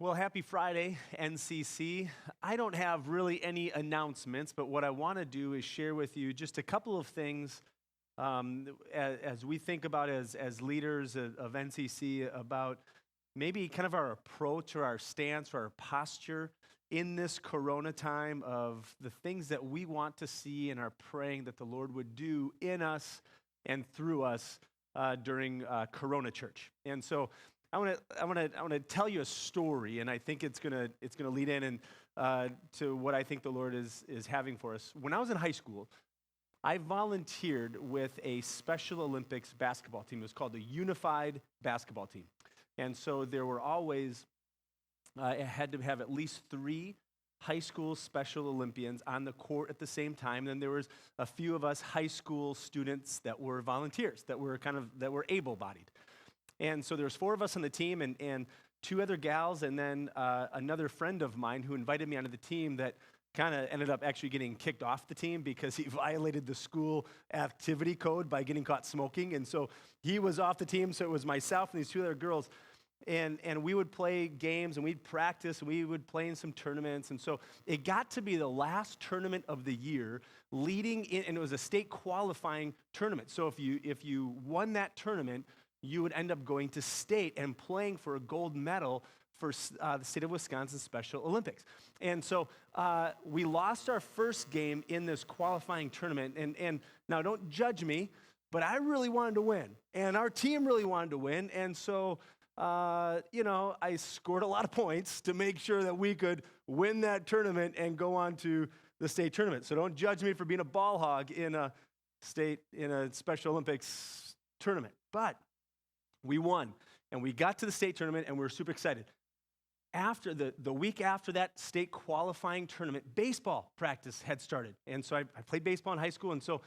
Well, happy Friday, NCC. I don't have really any announcements, but what I want to do is share with you just a couple of things as we think about as leaders of NCC about maybe kind of our approach or our stance or our posture in this corona time of the things that we want to see and are praying that the Lord would do in us and through us during Corona Church. And so I want to tell you a story, and I think it's gonna lead in and to what I think the Lord is having for us. When I was in high school, I volunteered with a Special Olympics basketball team. It was called the Unified Basketball Team, and so there were always it had to have at least 3 high school Special Olympians on the court at the same time. Then there was a few of us high school students that were volunteers that were able-bodied. And so there's 4 of us on the team and 2 other gals and then another friend of mine who invited me onto the team that kind of ended up actually getting kicked off the team because he violated the school activity code by getting caught smoking. And so he was off the team, so it was myself and these 2 other girls. And we would play games and we'd practice and we would play in some tournaments. And so it got to be the last tournament of the year leading in, and it was a state qualifying tournament. So if you won that tournament, you would end up going to state and playing for a gold medal for the state of Wisconsin Special Olympics. And so we lost our first game in this qualifying tournament. And now don't judge me, but I really wanted to win. And our team really wanted to win. And so, I scored a lot of points to make sure that we could win that tournament and go on to the state tournament. So don't judge me for being a ball hog in a Special Olympics tournament. But we won, and we got to the state tournament, and we were super excited. After the week after that state qualifying tournament, baseball practice had started. And so I played baseball in high school, and so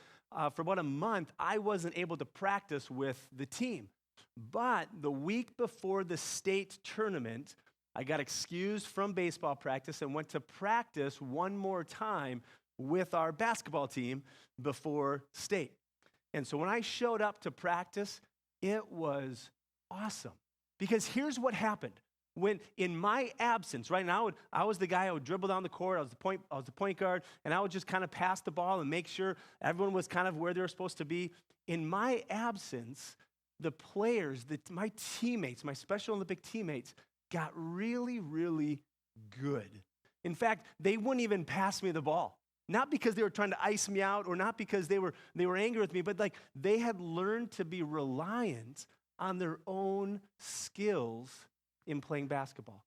for about a month, I wasn't able to practice with the team. But the week before the state tournament, I got excused from baseball practice and went to practice one more time with our basketball team before state. And so when I showed up to practice, it was awesome, because here's what happened. When in my absence, right now, I was the guy who would dribble down the court. I was the point guard, and I would just kind of pass the ball and make sure everyone was kind of where they were supposed to be. In my absence, the players, my teammates, my Special Olympic teammates, got really, really good. In fact, they wouldn't even pass me the ball. Not because they were trying to ice me out or not because they were angry with me, but like they had learned to be reliant on their own skills in playing basketball.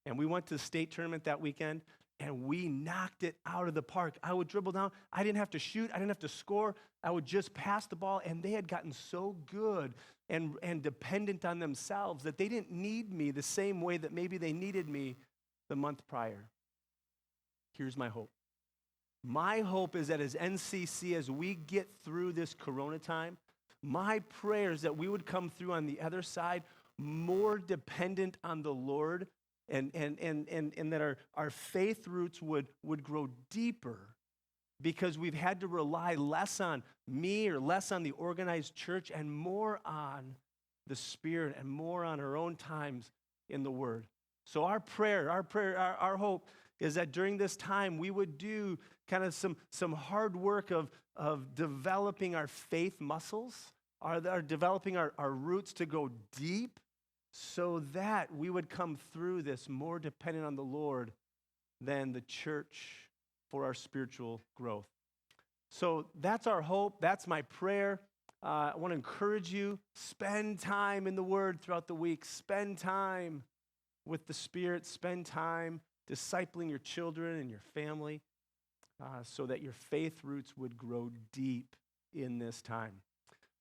And we went to the state tournament that weekend, and we knocked it out of the park. I would dribble down. I didn't have to shoot. I didn't have to score. I would just pass the ball, and they had gotten so good and dependent on themselves that they didn't need me the same way that maybe they needed me the month prior. Here's my hope. My hope is that as NCC, as we get through this corona time, my prayer is that we would come through on the other side more dependent on the Lord and that our faith roots would grow deeper because we've had to rely less on me or less on the organized church and more on the Spirit and more on our own times in the Word. So our hope is that during this time we would do kind of some hard work of developing our faith muscles, developing our roots to go deep so that we would come through this more dependent on the Lord than the church for our spiritual growth. So that's our hope. That's my prayer. I want to encourage you, spend time in the Word throughout the week. Spend time with the Spirit. Spend time discipling your children and your family so that your faith roots would grow deep in this time.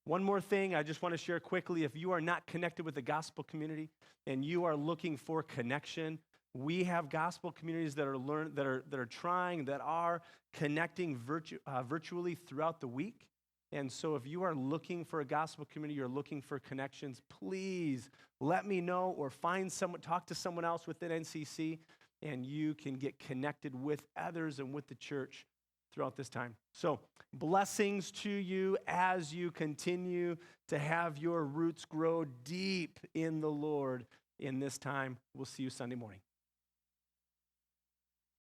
One more thing I just want to share quickly. If you are not connected with the gospel community and you are looking for connection, we have gospel communities that are connecting virtually throughout the week. And so if you are looking for a gospel community, you're looking for connections, please let me know or talk to someone else within NCC, and you can get connected with others and with the church throughout this time. So blessings to you as you continue to have your roots grow deep in the Lord in this time. We'll see you Sunday morning.